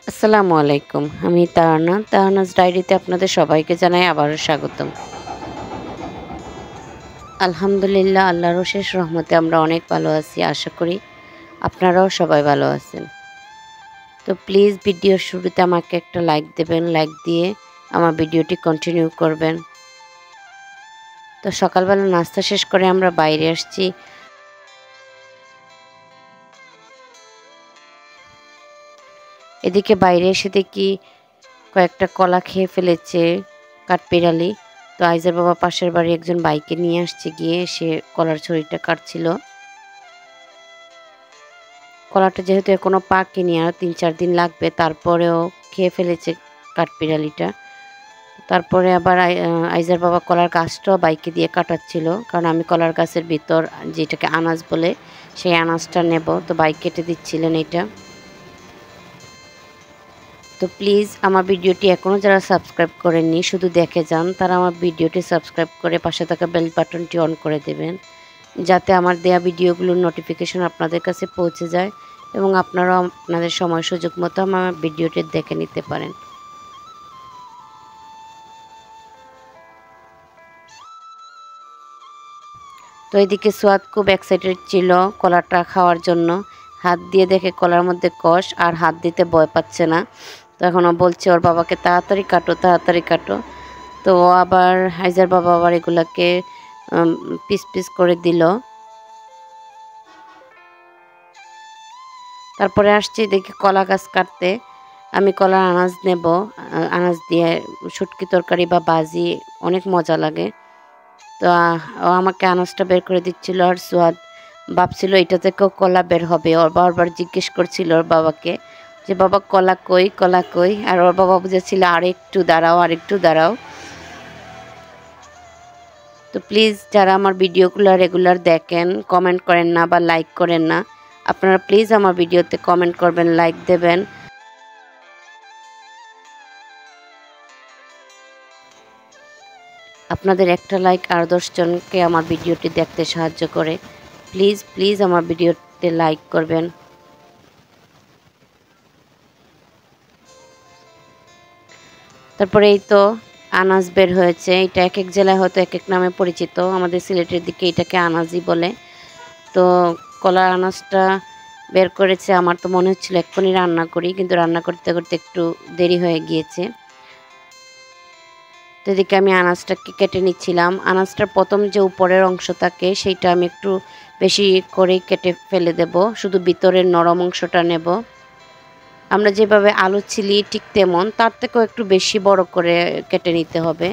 আসসালামু আলাইকুম। আমি তাহানাজ ডায়েরিতে আপনাদের সবাইকে জানাই আবারও স্বাগতম। আলহামদুলিল্লাহ আল্লাহর অশেষ রহমতে আমরা অনেক ভালো আছি। আশা করি আপনারাও সবাই ভালো আছেন। তো প্লিজ ভিডিওর শুরুতে আমাকে একটা লাইক দেবেন। লাইক দিয়ে আমার ভিডিওটি কন্টিনিউ করবেন। তো সকালবেলা নাস্তা শেষ করে আমরা বাইরে আসছি। এদিকে বাইরে এসে দেখি কয়েকটা কলা খেয়ে ফেলেছে কাঠবিড়ালি। তো আইজার বাবা পাশের বাড়ি একজন বাইকে নিয়ে আসছে, গিয়ে সে কলার ছড়িটা কাটছিল। কলাটা যেহেতু এখনো পাকেনি, আর ৩-৪ দিন লাগবে, তারপরেও খেয়ে ফেলেছে কাঠবিড়ালিটা। তারপরে আবার আইজার বাবা কলার গাছটাও বাইকে দিয়ে কাটাচ্ছিল, কারণ আমি কলার গাছের ভিতর যেটাকে আনাজ বলে সেই আনাজটা নেব, তো বাইক কেটে দিচ্ছিলেন এটা। তো প্লিজ আমার ভিডিওটি এখনও যারা সাবস্ক্রাইব করেননি শুধু দেখে যান, তারা আমার ভিডিওটি সাবস্ক্রাইব করে পাশে থাকা বেল বাটনটি অন করে দেবেন, যাতে আমার দেয়া ভিডিওগুলোর নোটিফিকেশন আপনাদের কাছে পৌঁছে যায় এবং আপনারাও আপনাদের সময় সুযোগ মতো আমার ভিডিওটি দেখে নিতে পারেন। তো এদিকে সোয়াদ খুব এক্সাইটেড ছিল কলাটা খাওয়ার জন্য। হাত দিয়ে দেখে কলার মধ্যে কষ, আর হাত দিতে ভয় পাচ্ছে না। তো এখন ও বলছে ওর বাবাকে তাড়াতাড়ি কাটো, তাড়াতাড়ি কাটো। তো ও আবার হাইজার বাবা আবার এগুলাকে পিস পিস করে দিল। তারপরে আসছি দেখি কলা গাছ কাটতে। আমি কলার আনাজ নেব। আনাজ দিয়ে শুটকি তরকারি বা ভাজি অনেক মজা লাগে। তো ও আমাকে আনাজটা বের করে দিচ্ছিল, আর সোয়াদ ভাবছিল এটা থেকেও কলা বের হবে। ওর বারবার জিজ্ঞেস করছিল ওর বাবাকে যে বাবা কলা কই, কলা কই, আর ওর বাবা বুঝেছিল আর একটু দাঁড়াও, আর একটু দাঁড়াও। তো প্লিজ যারা আমার ভিডিওগুলো রেগুলার দেখেন, কমেন্ট করেন না বা লাইক করেন না, আপনারা প্লিজ আমার ভিডিওতে কমেন্ট করবেন, লাইক দেবেন। আপনাদের একটা লাইক আর 10 জনকে আমার ভিডিওটি দেখতে সাহায্য করে। প্লিজ প্লিজ আমার ভিডিওতে লাইক করবেন। তারপরে এই তো আনাজ বের হয়েছে। এটা এক এক জেলায় হয়তো এক এক নামে পরিচিত, আমাদের সিলেটের দিকে এটাকে আনাজই বলে। তো কলার আনাজটা বের করেছে। আমার তো মনে হচ্ছিল এক্ষুনি রান্না করি, কিন্তু রান্না করতে করতে একটু দেরি হয়ে গিয়েছে। তো এদিকে আমি আনাজটাকে কেটে নিচ্ছিলাম। আনাজটার প্রথম যে উপরের অংশ থাকে সেইটা আমি একটু বেশি করে কেটে ফেলে দেব, শুধু ভিতরের নরম অংশটা নেব। আমরা যেভাবে আলু ছিলি ঠিক তেমন, তার থেকেও একটু বেশি বড় করে কেটে নিতে হবে।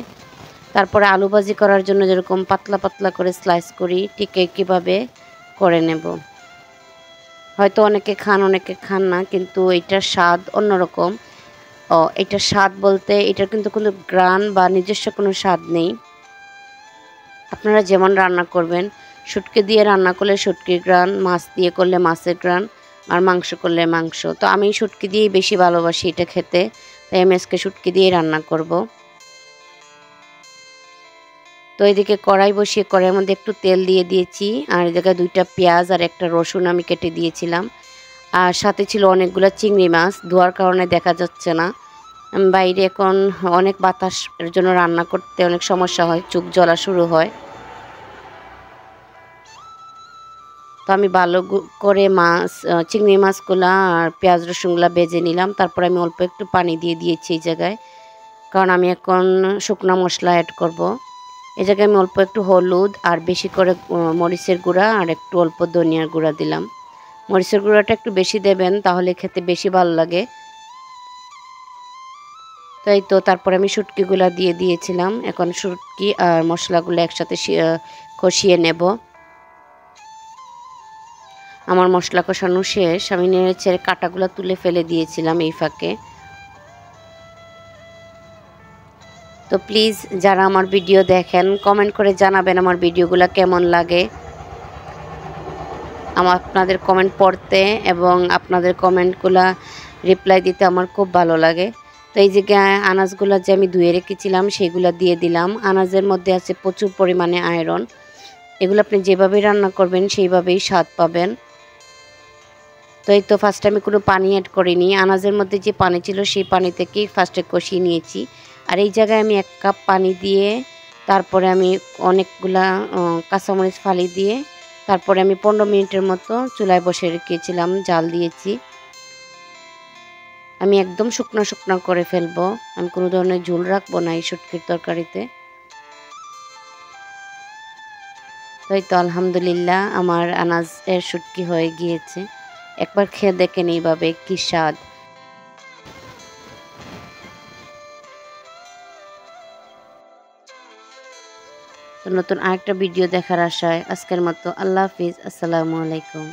তারপরে আলু ভাজি করার জন্য যেরকম পাতলা পাতলা করে স্লাইস করি, ঠিক একইভাবে করে নেব। হয়তো অনেকে খান, অনেকে খান না, কিন্তু এটার স্বাদ অন্যরকম। এটার স্বাদ বলতে এটার কিন্তু কোনো গ্রান বা নিজস্ব কোনো স্বাদ নেই। আপনারা যেমন রান্না করবেন, শুটকি দিয়ে রান্না করলে শুটকির গ্রান, মাছ দিয়ে করলে মাছের গ্রান, আর মাংস করলে মাংস। তো আমি শুটকি দিয়েই বেশি ভালোবাসি এটা খেতে, তাই আমি আজকে শুটকি দিয়েই রান্না করব। তো এদিকে কড়াই বসিয়ে কড়াইয়ের মধ্যে একটু তেল দিয়ে দিয়েছি, আর এই জায়গায় 2টা পেঁয়াজ আর একটা রসুন আমি কেটে দিয়েছিলাম। আর সাথে ছিল অনেকগুলো চিংড়ি মাছ, ধোয়ার কারণে দেখা যাচ্ছে না। বাইরে এখন অনেক বাতাস, এর জন্য রান্না করতে অনেক সমস্যা হয়, চোখ জ্বলা শুরু হয়। তো আমি ভালো করে চিংড়ি মাছগুলা আর পেঁয়াজ রসুনগুলা ভেজে নিলাম। তারপর আমি অল্প একটু পানি দিয়ে দিয়েছি এই জায়গায়, কারণ আমি এখন শুকনো মশলা অ্যাড করব। এই জায়গায় আমি অল্প একটু হলুদ আর বেশি করে মরিচের গুঁড়া আর একটু অল্প ধনিয়ার গুঁড়া দিলাম। মরিচের গুঁড়াটা একটু বেশি দেবেন, তাহলে খেতে বেশি ভালো লাগে। তাই তো তারপরে আমি শুটকিগুলা দিয়ে দিয়েছিলাম। এখন শুটকি আর মশলাগুলো একসাথে কষিয়ে নেব। আমার মশলা কষানো শেষ, আমি নেড়ে ছেড়ে কাঁটাগুলো তুলে ফেলে দিয়েছিলাম এই ফাঁকে। তো প্লিজ যারা আমার ভিডিও দেখেন, কমেন্ট করে জানাবেন আমার ভিডিওগুলো কেমন লাগে। আপনাদের কমেন্ট পড়তে এবং আপনাদের কমেন্টগুলো রিপ্লাই দিতে আমার খুব ভালো লাগে। তো এই যে আনাজগুলো যে আমি ধুয়ে রেখেছিলাম সেগুলো দিয়ে দিলাম। আনাজের মধ্যে আছে প্রচুর পরিমাণে আয়রন। এগুলো আপনি যেভাবে রান্না করবেন সেইভাবেই স্বাদ পাবেন। তো এই তো ফার্স্টে আমি কোনো পানি অ্যাড করিনি, আনাজের মধ্যে যে পানি ছিল সেই পানি থেকেই ফার্স্টে কষিয়ে নিয়েছি। আর এই জায়গায় আমি 1 কাপ পানি দিয়ে তারপরে আমি অনেকগুলা কাঁচামরিচ ফালি দিয়ে তারপরে আমি 15 মিনিটের মতো চুলায় বসে রেখেছিলাম, জাল দিয়েছি। আমি একদম শুকনা শুকনা করে ফেলবো, আমি কোনো ধরনের ঝোল রাখবো না এই শুটকির তরকারিতে। এই তো আলহামদুলিল্লাহ আমার আনাজের শুটকি হয়ে গিয়েছে। একবার খেয়ে দেখেন এইভাবে কি স্বাদ। তো নতুন আরেকটা ভিডিও দেখার আশায় আজকের মতো আল্লাহ হাফিজ, আসসালামু আলাইকুম।